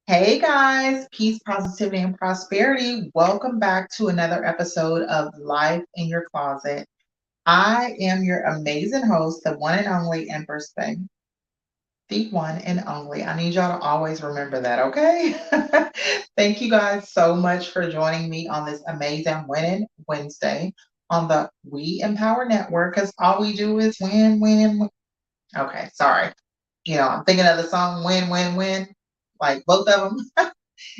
Hey guys, peace, positivity, and prosperity. Welcome back to another episode of Life in Your Closet. I am your amazing host, the one and only Empress thing. The one and only. I need y'all to always remember that, okay? Thank you guys so much for joining me on this amazing Winning Wednesday on the We Empower Network because all we do is win, win, win. Okay, sorry. I'm thinking of the song Win, Win, Win, like both of them.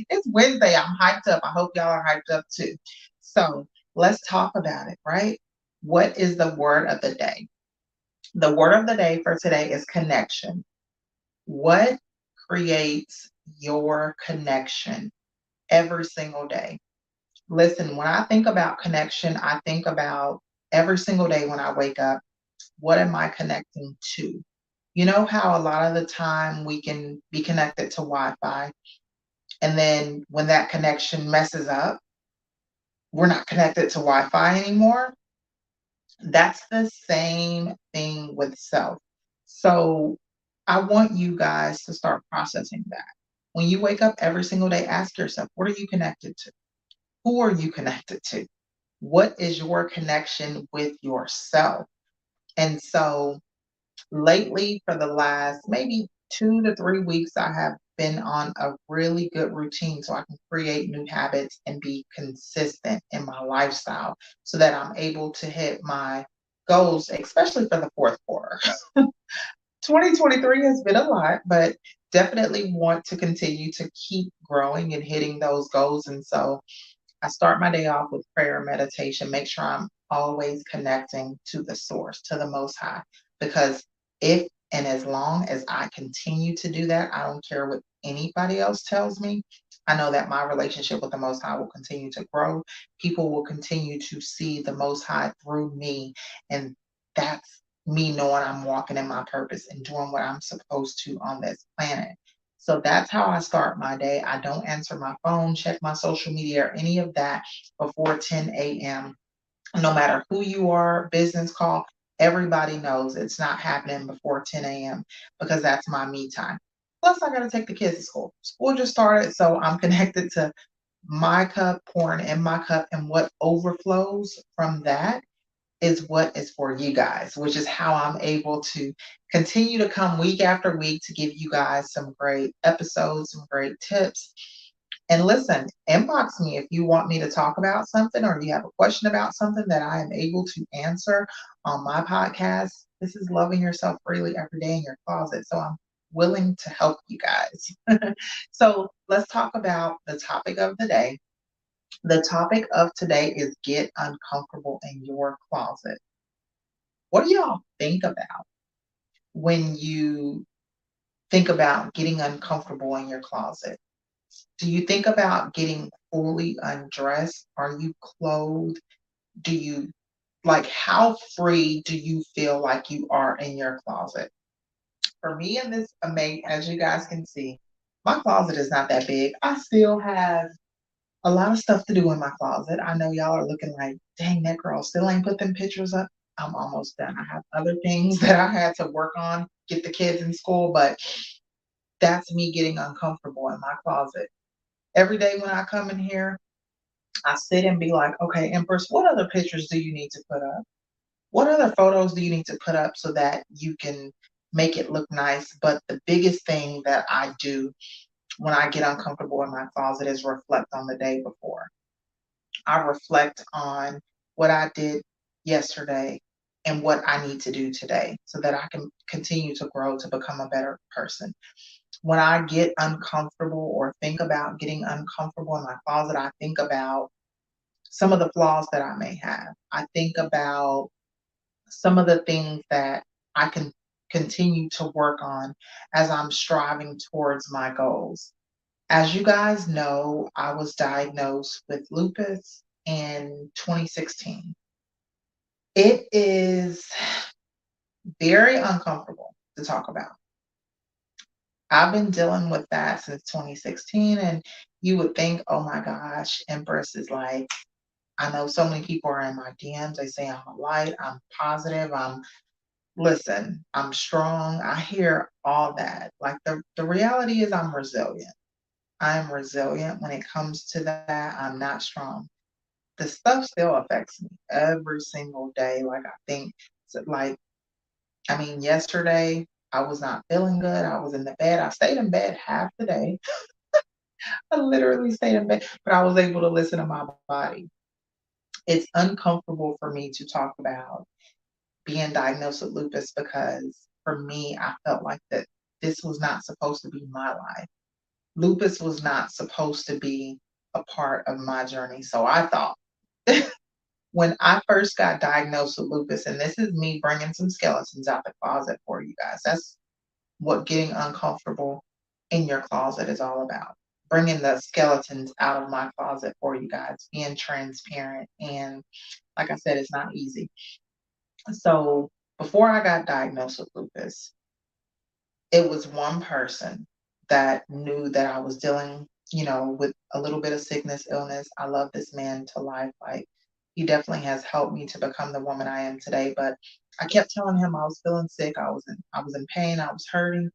It's Wednesday. I'm hyped up. I hope y'all are hyped up too. So let's talk about it, right? What is the word of the day? The word of the day for today is connection. What creates your connection every single day? Listen, when I think about connection, I think about every single day when I wake up, what am I connecting to? You know how a lot of the time we can be connected to Wi Fi, and then when that connection messes up, we're not connected to Wi Fi anymore. That's the same thing with self. So I want you guys to start processing that. When you wake up every single day, ask yourself, what are you connected to? Who are you connected to? What is your connection with yourself? And so lately, for the last maybe 2 to 3 weeks, I have been on a really good routine so I can create new habits and be consistent in my lifestyle so that I'm able to hit my goals, especially for the fourth quarter. 2023 has been a lot, but definitely want to continue to keep growing and hitting those goals. And so I start my day off with prayer and meditation, make sure I'm always connecting to the source, to the Most High. Because if and as long as I continue to do that, I don't care what anybody else tells me. I know that my relationship with the Most High will continue to grow. People will continue to see the Most High through me. And that's me knowing I'm walking in my purpose and doing what I'm supposed to on this planet. So that's how I start my day. I don't answer my phone, check my social media, or any of that before 10 a.m. No matter who you are, business call, everybody knows it's not happening before 10 a.m. because that's my me time. Plus, I got to take the kids to school. School just started, so I'm connected to my cup, pouring in my cup, and what overflows from that is what is for you guys, which is how I'm able to continue to come week after week to give you guys some great episodes, some great tips. And listen, inbox me if you want me to talk about something or you have a question about something that I am able to answer on my podcast. This is loving yourself freely every day in your closet. So I'm willing to help you guys. So let's talk about the topic of the day. The topic of today is get uncomfortable in your closet. What do y'all think about when you think about getting uncomfortable in your closet? Do you think about getting fully undressed? Are you clothed? Do you how free do you feel like you are in your closet? For me, in this as you guys can see, my closet is not that big. I still have a lot of stuff to do in my closet. I know y'all are looking like, dang, that girl still ain't put them pictures up. I'm almost done. I have other things that I had to work on, get the kids in school, but that's me getting uncomfortable in my closet. Every day when I come in here, I sit and be like, okay, Empress, what other pictures do you need to put up? What other photos do you need to put up so that you can make it look nice? But the biggest thing that I do when I get uncomfortable in my closet is reflect on the day before. I reflect on what I did yesterday and what I need to do today so that I can continue to grow to become a better person. When I get uncomfortable or think about getting uncomfortable in my closet, I think about some of the flaws that I may have. I think about some of the things that I can continue to work on as I'm striving towards my goals. As you guys know, I was diagnosed with lupus in 2016. It is very uncomfortable to talk about. I've been dealing with that since 2016, and you would think, oh my gosh, Empress is like, I know so many people are in my DMs. They say I'm a light, I'm positive, listen, I'm strong. I hear all that. Like the reality is I'm resilient. I'm resilient when it comes to that. I'm not strong. The stuff still affects me every single day. Like, I think, like, I mean, yesterday I was not feeling good. I was in the bed. I stayed in bed half the day. I literally stayed in bed, but I was able to listen to my body. It's uncomfortable for me to talk about being diagnosed with lupus because for me, I felt like that this was not supposed to be my life. Lupus was not supposed to be a part of my journey. So I thought when I first got diagnosed with lupus, and this is me bringing some skeletons out the closet for you guys. That's what getting uncomfortable in your closet is all about. Bringing the skeletons out of my closet for you guys, being transparent. And like I said, it's not easy. So before I got diagnosed with lupus, it was one person that knew that I was dealing, with a little bit of sickness, illness. I love this man to life. Like, he definitely has helped me to become the woman I am today. But I kept telling him I was feeling sick. I was in pain. I was hurting.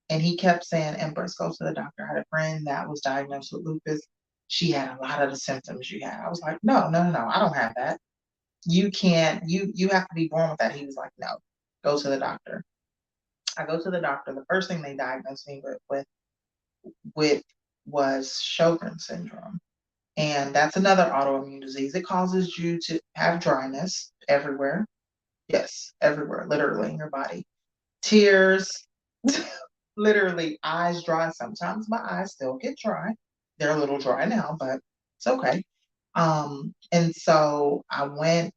And he kept saying, Empress, go to the doctor. I had a friend that was diagnosed with lupus. She had a lot of the symptoms you had. I was like, no, no, no, no. I don't have that. You can't, you have to be born with that. He was like, no, go to the doctor. I go to the doctor. The first thing they diagnosed me with was Sjogren's syndrome. And that's another autoimmune disease. It causes you to have dryness everywhere. Yes, everywhere, literally in your body. Tears, literally eyes dry. Sometimes my eyes still get dry. They're a little dry now, but it's okay. And so I went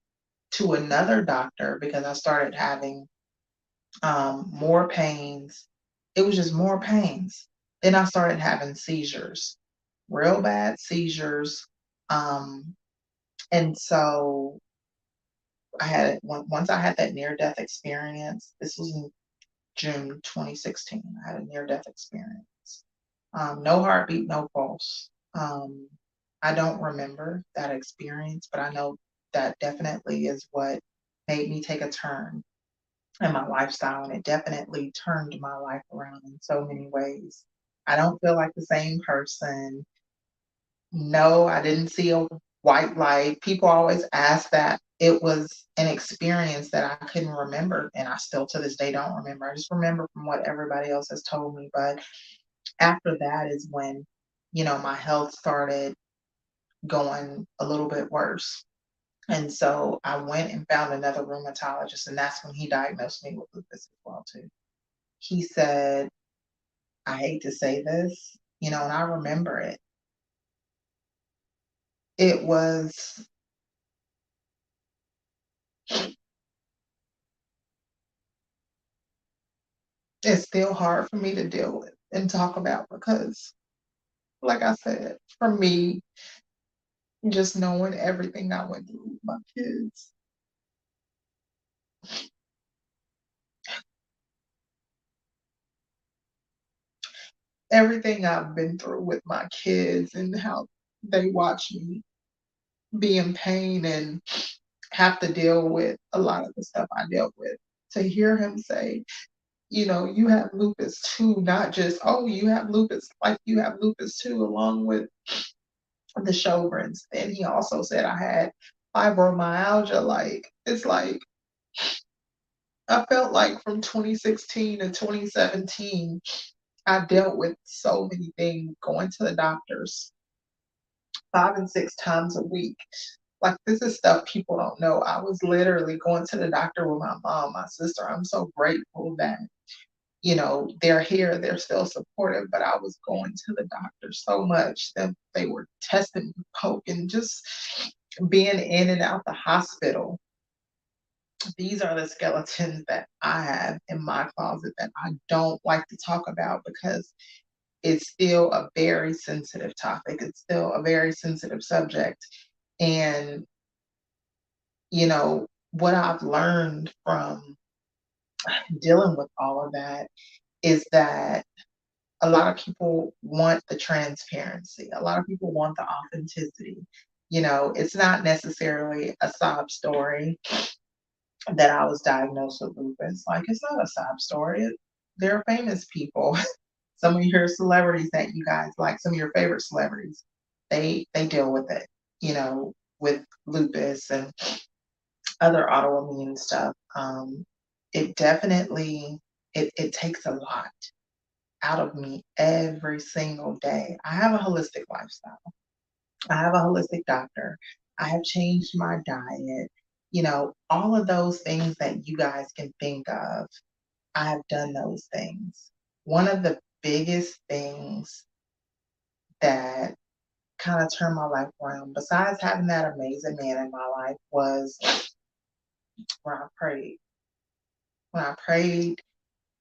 to another doctor because I started having more pains. It was just more pains. Then I started having seizures, real bad seizures. Um, and so once I had that near death experience. This was in June 2016. I had a near death experience. No heartbeat, no pulse. I don't remember that experience, but I know that definitely is what made me take a turn in my lifestyle, and it definitely turned my life around in so many ways. I don't feel like the same person. No, I didn't see a white light. People always ask that. It was an experience that I couldn't remember, and I still to this day don't remember. I just remember from what everybody else has told me. But after that is when, my health started going a little bit worse. And so I went and found another rheumatologist, and that's when he diagnosed me with lupus as well too. He said, I hate to say this, and I remember it. It was it's still hard for me to deal with and talk about because, like I said, for me, just knowing everything I went through with my kids, everything I've been through with my kids and how they watch me be in pain and have to deal with a lot of the stuff I dealt with. To hear him say, you have lupus too, not just, oh, you have lupus, like you have lupus too, along with the Sjogren's. And he also said I had fibromyalgia. Like, it's like, I felt like from 2016 to 2017, I dealt with so many things, going to the doctors 5 and 6 times a week. Like, this is stuff people don't know. I was literally going to the doctor with my mom, my sister. I'm so grateful that, they're here, they're still supportive, but I was going to the doctor so much that they were testing, poking, just being in and out the hospital. These are the skeletons that I have in my closet that I don't like to talk about because it's still a very sensitive topic. It's still a very sensitive subject. And, what I've learned from dealing with all of that is that a lot of people want the transparency. A lot of people want the authenticity. It's not necessarily a sob story that I was diagnosed with lupus. Like, it's not a sob story. They're famous people. some of your celebrities that you guys like, some of your favorite celebrities, they deal with it, you know, with lupus and other autoimmune stuff. It definitely it takes a lot out of me every single day. I have a holistic lifestyle. I have a holistic doctor. I have changed my diet. You know, all of those things that you guys can think of, I have done those things. One of the biggest things that kind of turned my life around, besides having that amazing man in my life, was when I prayed. When I prayed,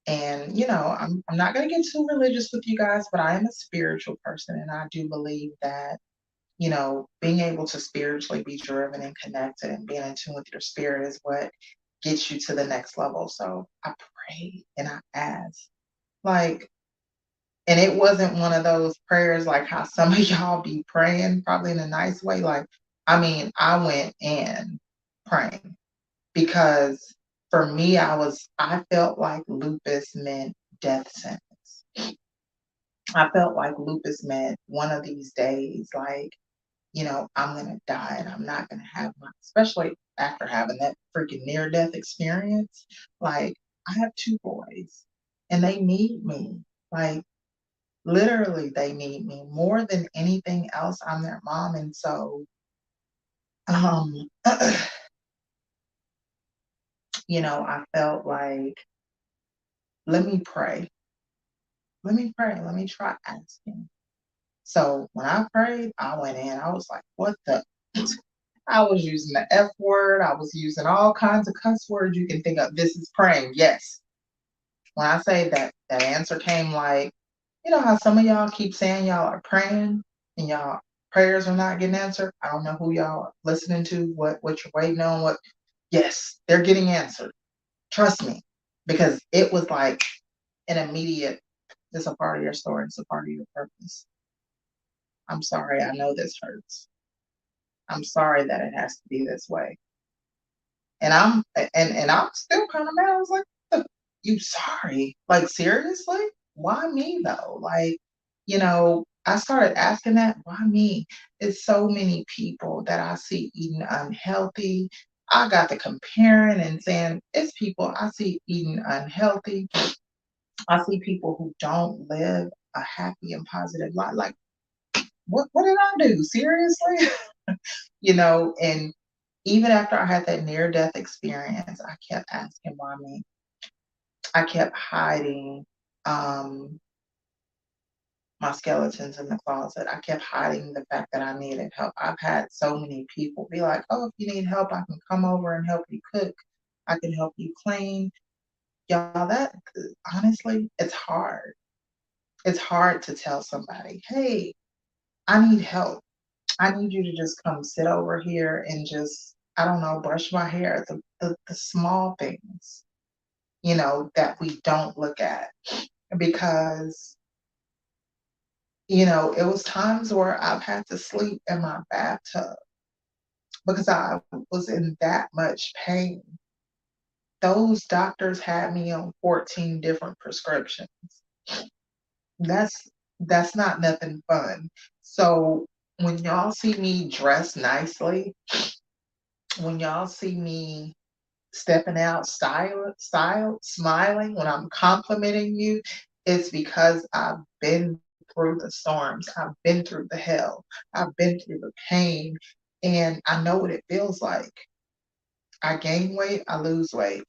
and I'm not going to get too religious with you guys, but I am a spiritual person, and I do believe that being able to spiritually be driven and connected and being in tune with your spirit is what gets you to the next level. So I prayed and I asked, like, and it wasn't one of those prayers like how some of y'all be praying, probably in a nice way. Like, I mean, I went in praying because for me, I felt like lupus meant death sentence. I felt like lupus meant one of these days, like, I'm going to die and I'm not going to have especially after having that freaking near death experience. Like, I have two boys and they need me. Like, literally, they need me more than anything else. I'm their mom. And so, um, I felt like, let me pray. Let me pray. Let me try asking. So when I prayed, I went in. I was like, what the? I was using the F word. I was using all kinds of cuss words you can think of. This is praying. Yes. When I say that answer came like, how some of y'all keep saying y'all are praying and y'all prayers are not getting answered. I don't know who y'all are listening to, what you're waiting on, yes, they're getting answered. Trust me. Because it was like an immediate, it's a part of your story, it's a part of your purpose. I'm sorry, I know this hurts. I'm sorry that it has to be this way. And I'm still kind of mad. I was like, you sorry? Like, seriously? Why me though? Like, I started asking that, why me? It's so many people that I see eating unhealthy. I got to comparing and saying, it's people I see eating unhealthy. I see people who don't live a happy and positive life. Like, what did I do? Seriously? And even after I had that near death experience, I kept asking why me. I kept hiding my skeletons in the closet. I kept hiding the fact that I needed help. I've had so many people be like, oh, if you need help, I can come over and help you cook. I can help you clean. Y'all, that honestly, it's hard. It's hard to tell somebody, hey, I need help. I need you to just come sit over here and just, I don't know, brush my hair. The small things, that we don't look at because, it was times where I've had to sleep in my bathtub because I was in that much pain. Those doctors had me on 14 different prescriptions. That's that's not nothing fun. So when y'all see me dressed nicely, when y'all see me stepping out, smiling, when I'm complimenting you, it's because I've been through the storms. I've been through the hell. I've been through the pain. And I know what it feels like. I gain weight, I lose weight.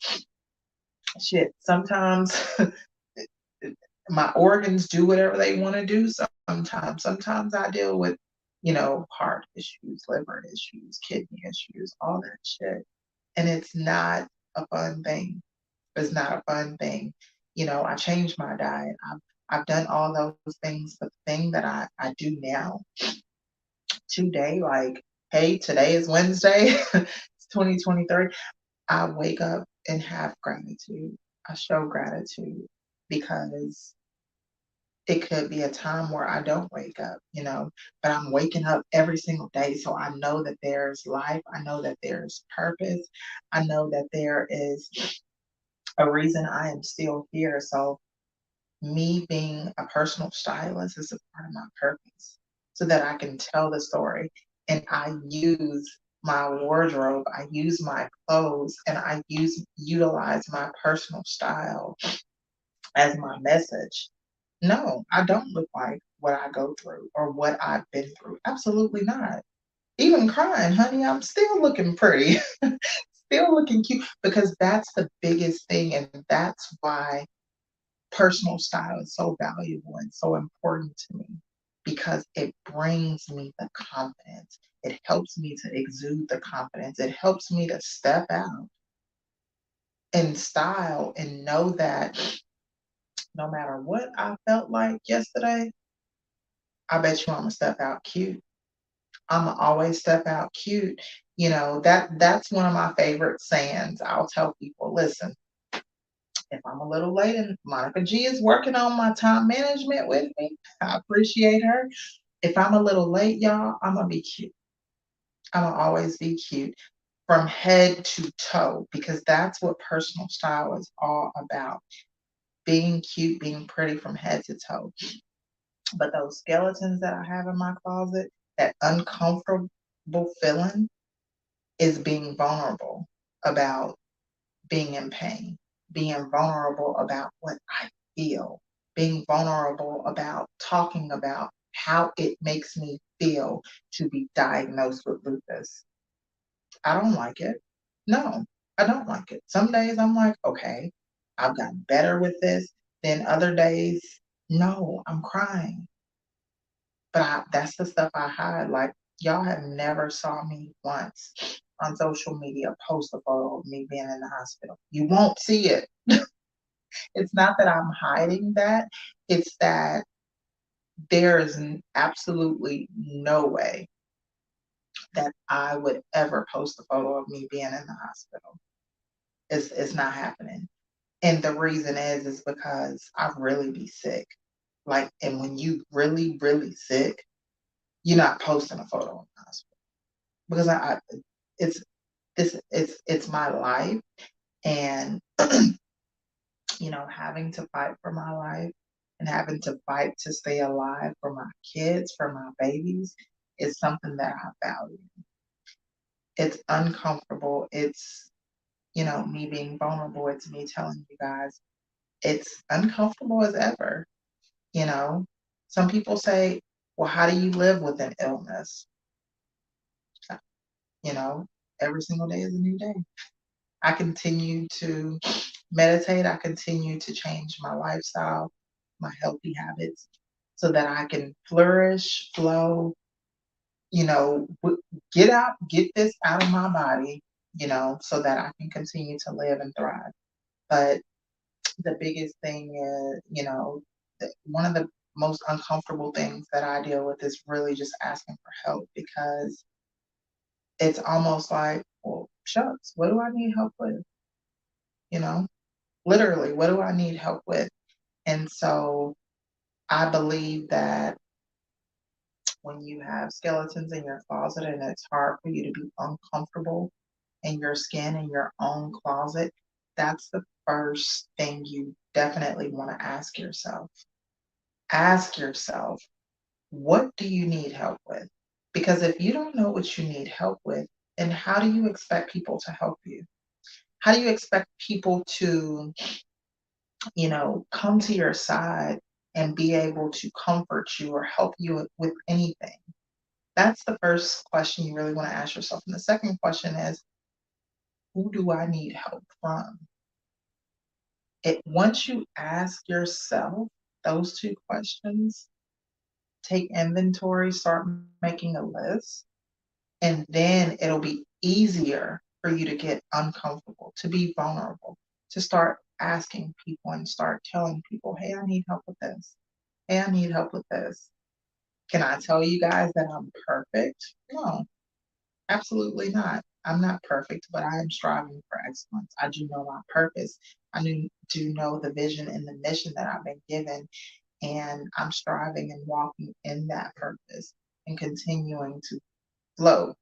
Shit, sometimes my organs do whatever they want to do. Sometimes I deal with, heart issues, liver issues, kidney issues, all that shit. And it's not a fun thing. It's not a fun thing. I changed my diet. I've done all those things. But the thing that I do now, today, like, hey, today is Wednesday, it's 2023. I wake up and have gratitude. I show gratitude because it could be a time where I don't wake up, but I'm waking up every single day. So I know that there's life. I know that there's purpose. I know that there is a reason I am still here. So Me being a personal stylist is a part of my purpose so that I can tell the story. And I use my wardrobe, I use my clothes, and I utilize my personal style as my message. No, I don't look like what I go through or what I've been through. Absolutely not. Even crying, honey, I'm still looking pretty, still looking cute, because that's the biggest thing. And that's why personal style is so valuable and so important to me, because it brings me the confidence. It helps me to exude the confidence. It helps me to step out in style and know that no matter what I felt like yesterday, I bet you I'm gonna step out cute. I'm gonna always step out cute. That's one of my favorite sayings. I'll tell people, listen, if I'm a little late and Monica G is working on my time management with me, I appreciate her. If I'm a little late, y'all, I'm gonna be cute. I'm gonna always be cute from head to toe, because that's what personal style is all about. Being cute, being pretty from head to toe. But those skeletons that I have in my closet, that uncomfortable feeling, is being vulnerable about being in pain, being vulnerable about what I feel, being vulnerable about talking about how it makes me feel to be diagnosed with lupus. I don't like it. No, I don't like it. Some days I'm like, okay, I've gotten better with this. Then other days, no, I'm crying. But that's the stuff I hide. Like, y'all have never saw me once on social media post a photo of me being in the hospital. You won't see it. It's not that I'm hiding that. It's that there is absolutely no way that I would ever post a photo of me being in the hospital. It's not happening. And the reason is because I really be sick. Like, and when you really, really sick, you're not posting a photo in the hospital, because it's it's my life. And having to fight for my life and having to fight to stay alive for my kids, for my babies, is something that I value. It's uncomfortable. It's, me being vulnerable. It's me telling you guys it's uncomfortable as ever. You know, some people say, well, how do you live with an illness? You know, every single day is a new day. I continue to meditate. I continue to change my lifestyle, my healthy habits, so that I can flourish, flow, get this out of my body, so that I can continue to live and thrive. But the biggest thing is, one of the most uncomfortable things that I deal with is really just asking for help, because it's almost like, well, shucks, what do I need help with? You know, literally, what do I need help with? And so I believe that when you have skeletons in your closet and it's hard for you to be uncomfortable in your skin in your own closet, that's the first thing you definitely want to ask yourself. Ask yourself, what do you need help with? Because if you don't know what you need help with, then how do you expect people to help you? How do you expect people to, come to your side and be able to comfort you or help you with anything? That's the first question you really want to ask yourself. And the second question is, who do I need help from? Once you ask yourself those two questions, take inventory, start making a list, and then it'll be easier for you to get uncomfortable, to be vulnerable, to start asking people and start telling people, hey, I need help with this. Hey, I need help with this. Can I tell you guys that I'm perfect? No, absolutely not. I'm not perfect, but I am striving for excellence. I do know my purpose. Do know the vision and the mission that I've been given, and I'm striving and walking in that purpose and continuing to flow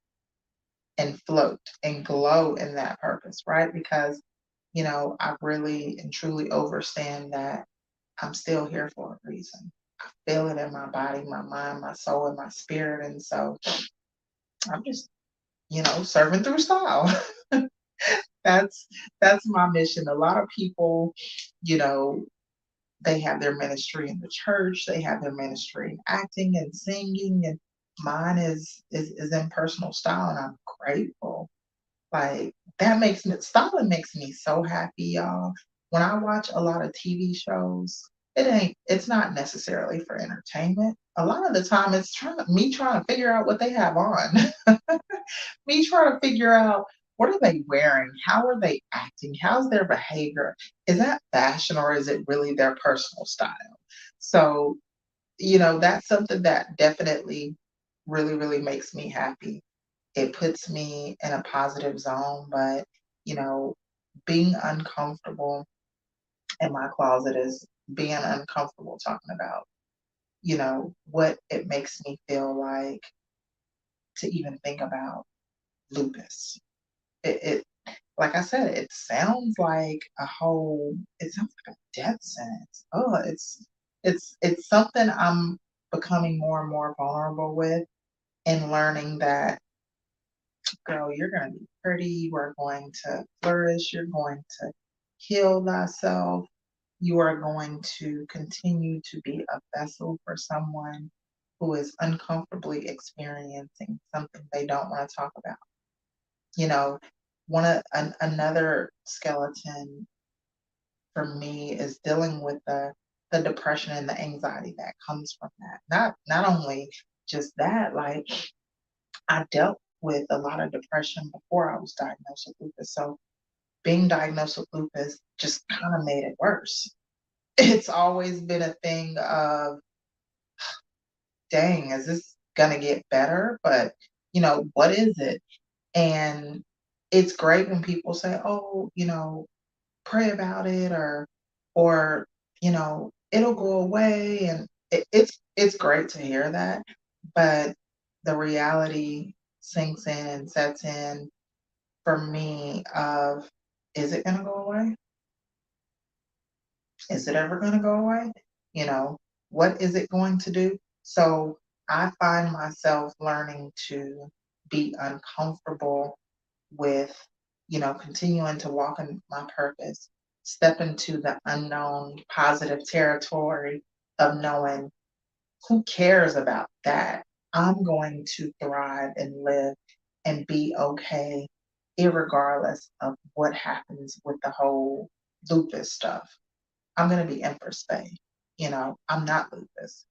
and float and glow in that purpose, right? Because, I really and truly understand that I'm still here for a reason. I feel it in my body, my mind, my soul, and my spirit. And so I'm just, serving through style. that's that's my mission. A lot of people, you know, they have their ministry in the church, they have their ministry in acting and singing, and mine is in personal style, and I'm grateful. Like, that makes me styling makes me so happy, y'all. When I watch a lot of TV shows, it's not necessarily for entertainment. A lot of the time it's trying to figure out what they have on. Me trying to figure out, what are they wearing? How are they acting? How's their behavior? Is that fashion, or is it really their personal style? So, that's something that definitely really, really makes me happy. It puts me in a positive zone, but, you know, being uncomfortable in my closet is being uncomfortable talking about, what it makes me feel like to even think about lupus. It like I said, it sounds like a death sentence. Oh, it's something I'm becoming more and more vulnerable with, and learning that, girl, you're going to be pretty, you are going to flourish, you're going to heal thyself, you are going to continue to be a vessel for someone who is uncomfortably experiencing something they don't want to talk about. You know, another skeleton for me is dealing with the depression and the anxiety that comes from that. Not only just that, like, I dealt with a lot of depression before I was diagnosed with lupus. So being diagnosed with lupus just kind of made it worse. It's always been a thing of, dang, is this gonna get better? But what is it? And it's great when people say, oh, pray about it, or it'll go away, and it's great to hear that, but the reality sinks in and sets in for me of, is it going to go away? Is it ever going to go away? you know what is it going to do? So I find myself learning to be uncomfortable with, continuing to walk in my purpose, step into the unknown positive territory of knowing, who cares about that? I'm going to thrive and live and be okay, irregardless of what happens with the whole lupus stuff. I'm going to be Empress Faye. I'm not lupus.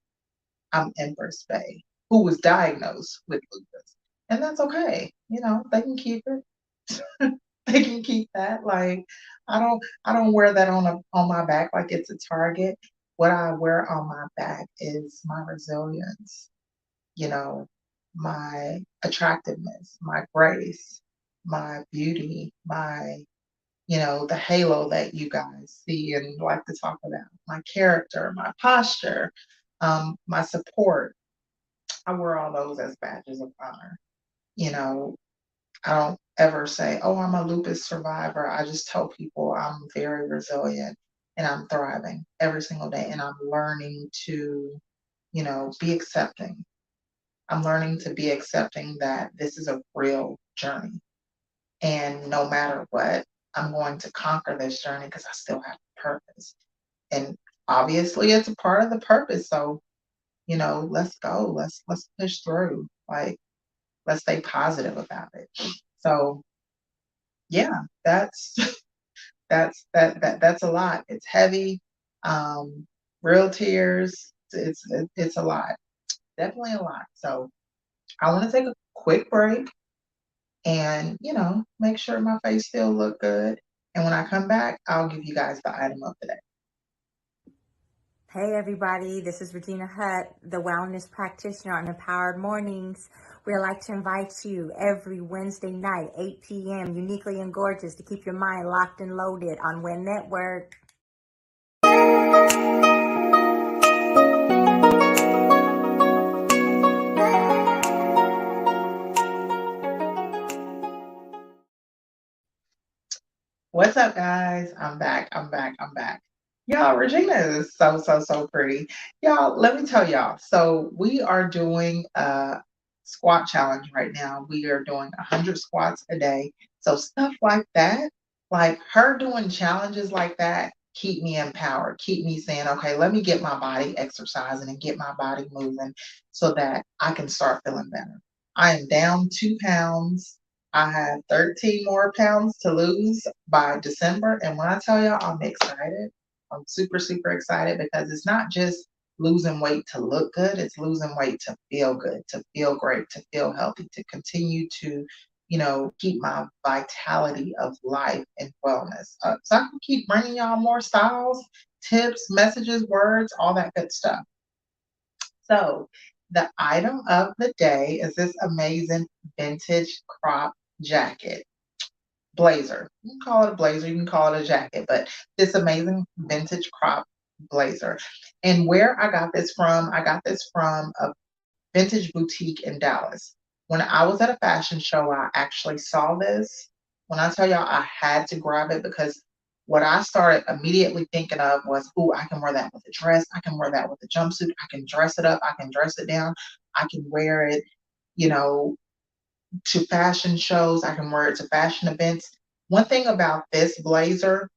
I'm Empress Faye, who was diagnosed with lupus. And that's okay. They can keep it. They can keep that. Like, I don't wear that on my back like it's a target. What I wear on my back is my resilience, you know, my attractiveness, my grace, my beauty, the halo that you guys see and like to talk about, my character, my posture, my support. I wear all those as badges of honor. You know, I don't ever say, oh, I'm a lupus survivor. I just tell people I'm very resilient and I'm thriving every single day. And I'm learning to, be accepting. I'm learning to be accepting that this is a real journey. And no matter what, I'm going to conquer this journey because I still have purpose. And obviously it's a part of the purpose. So, let's go. Let's push through. Like, let's stay positive about it. So yeah, that's that's a lot. It's heavy. Real tears. It's a lot. Definitely a lot. So I want to take a quick break and, make sure my face still look good. And when I come back, I'll give you guys the item of the day. Hey everybody, this is Regina Hutt, the wellness practitioner on Empowered Mornings. We'd like to invite you every Wednesday night, 8 p.m., uniquely and gorgeous, to keep your mind locked and loaded on WIN Network. What's up, guys? I'm back. Y'all, Regina is so, so, so pretty. Y'all, let me tell y'all. So we are doing a squat challenge right now. We are doing 100 squats a day. So stuff like that, like her doing challenges like that, keep me empowered, keep me saying, okay, let me get my body exercising and get my body moving so that I can start feeling better. I am down 2 pounds. I have 13 more pounds to lose by December. And when I tell y'all I'm excited, I'm super, super excited because it's not just losing weight to look good, it's losing weight to feel good, to feel great, to feel healthy, to continue to, keep my vitality of life and wellness up. So I can keep bringing y'all more styles, tips, messages, words, all that good stuff. So the item of the day is this amazing vintage crop jacket blazer. You can call it a blazer, you can call it a jacket, but this amazing vintage crop blazer. And where I got this from a vintage boutique in Dallas. When I was at a fashion show, I actually saw this. When I tell y'all, I had to grab it because what I started immediately thinking of was, oh, I can wear that with a dress. I can wear that with a jumpsuit. I can dress it up. I can dress it down. I can wear it, you know, to fashion shows. I can wear it to fashion events. One thing about this blazer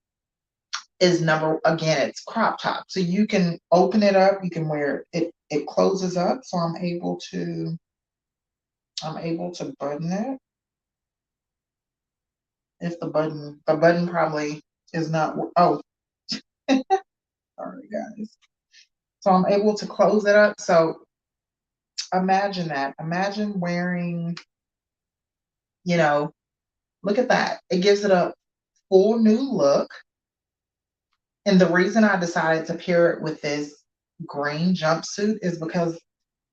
is again, it's crop top. So you can open it up, you can wear it, it closes up. So I'm able to button it. If the button probably is not, oh, sorry guys. So I'm able to close it up. So imagine that. Imagine wearing, you know, look at that. It gives it a full new look. And the reason I decided to pair it with this green jumpsuit is because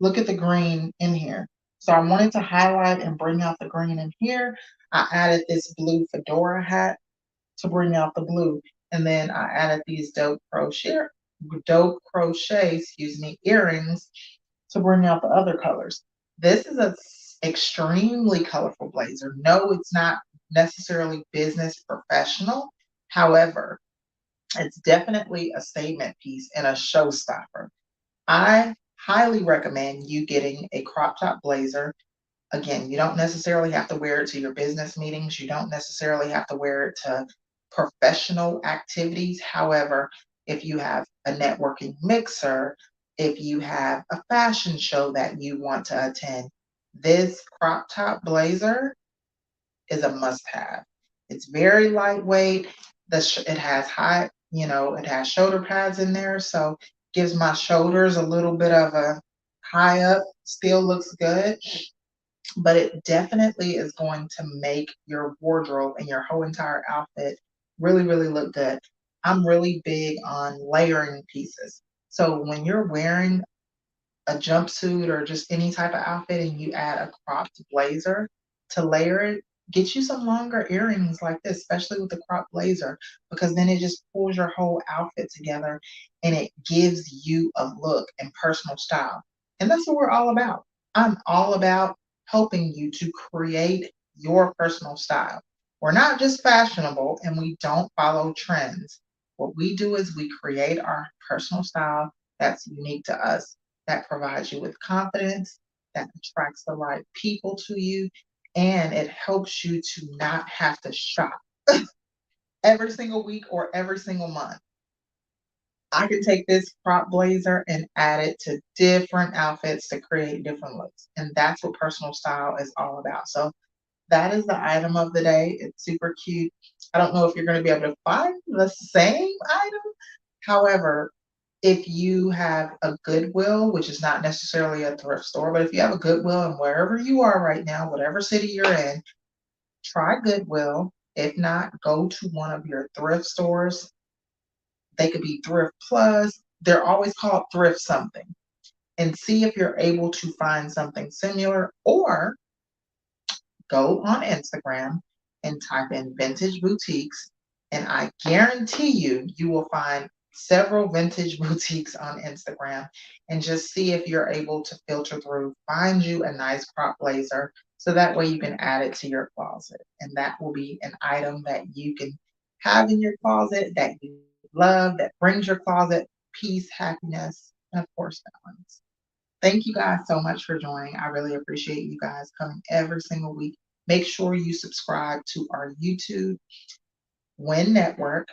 look at the green in here. So I wanted to highlight and bring out the green in here. I added this blue fedora hat to bring out the blue. And then I added these dope crochet, earrings to bring out the other colors. This is a extremely colorful blazer. No, it's not necessarily business professional. However, it's definitely a statement piece and a showstopper. I highly recommend you getting a crop top blazer. Again, you don't necessarily have to wear it to your business meetings. You don't necessarily have to wear it to professional activities. However, if you have a networking mixer, if you have a fashion show that you want to attend, this crop top blazer is a must have. It's very lightweight. It has it has shoulder pads in there, so gives my shoulders a little bit of a high up. Still looks good, but it definitely is going to make your wardrobe and your whole entire outfit really, really look good. I'm really big on layering pieces. So when you're wearing a jumpsuit or just any type of outfit and you add a cropped blazer to layer it, get you some longer earrings like this, especially with the cropped blazer, because then it just pulls your whole outfit together and it gives you a look and personal style. And that's what we're all about. I'm all about helping you to create your personal style. We're not just fashionable and we don't follow trends. What we do is we create our personal style that's unique to us, that provides you with confidence, that attracts the right people to you, and it helps you to not have to shop every single week or every single month. I can take this crop blazer and add it to different outfits to create different looks. And that's what personal style is all about. So that is the item of the day. It's super cute. I don't know if you're going to be able to find the same item. However, if you have a Goodwill, which is not necessarily a thrift store, but if you have a Goodwill and wherever you are right now, whatever city you're in, try Goodwill. If not, go to one of your thrift stores. They could be Thrift Plus. They're always called Thrift something. And see if you're able to find something similar, or go on Instagram and type in vintage boutiques, and I guarantee you will find several vintage boutiques on Instagram, and just see if you're able to filter through, find you a nice crop blazer so that way you can add it to your closet. And that will be an item that you can have in your closet that you love, that brings your closet peace, happiness, and of course, balance. Thank you guys so much for joining. I really appreciate you guys coming every single week. Make sure you subscribe to our YouTube Win Network,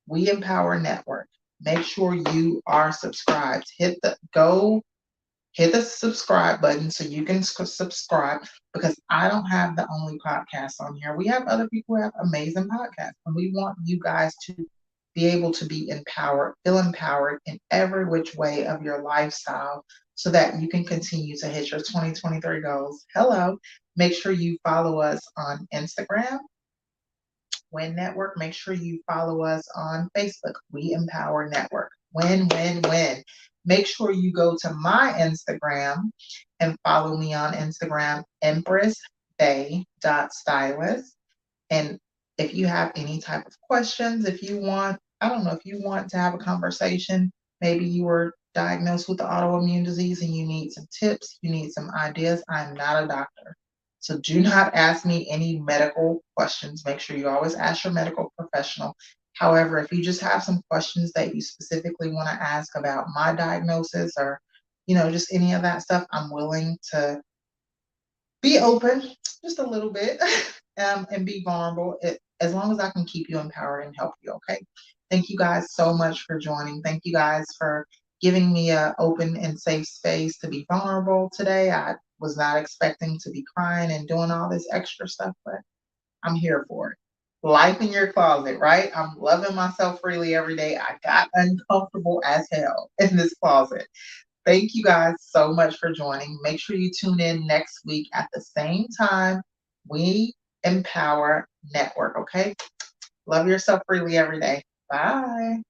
We Empower Network. Make sure you are subscribed. Hit the subscribe button so you can subscribe, because I don't have the only podcast on here. We have other people who have amazing podcasts, and we want you guys to be able to be empowered, feel empowered in every which way of your lifestyle so that you can continue to hit your 2023 goals. Hello. Make sure you follow us on Instagram, Win Network. Make sure you follow us on Facebook, We Empower Network. Win, win, win. Make sure you go to my Instagram and follow me on Instagram, empressbay.stylist. And if you have any type of questions, if you want, I don't know, if you want to have a conversation, maybe you were diagnosed with the autoimmune disease and you need some tips, you need some ideas. I'm not a doctor. So do not ask me any medical questions. Make sure you always ask your medical professional. However, if you just have some questions that you specifically want to ask about my diagnosis or, just any of that stuff, I'm willing to be open just a little bit and be vulnerable, as long as I can keep you empowered and help you. Okay. Thank you guys so much for joining. Thank you guys for giving me an open and safe space to be vulnerable today. I was not expecting to be crying and doing all this extra stuff, but I'm here for it. Life in your closet, right? I'm loving myself freely every day. I got uncomfortable as hell in this closet. Thank you guys so much for joining. Make sure you tune in next week at the same time. We Empower Network, okay? Love yourself freely every day. Bye.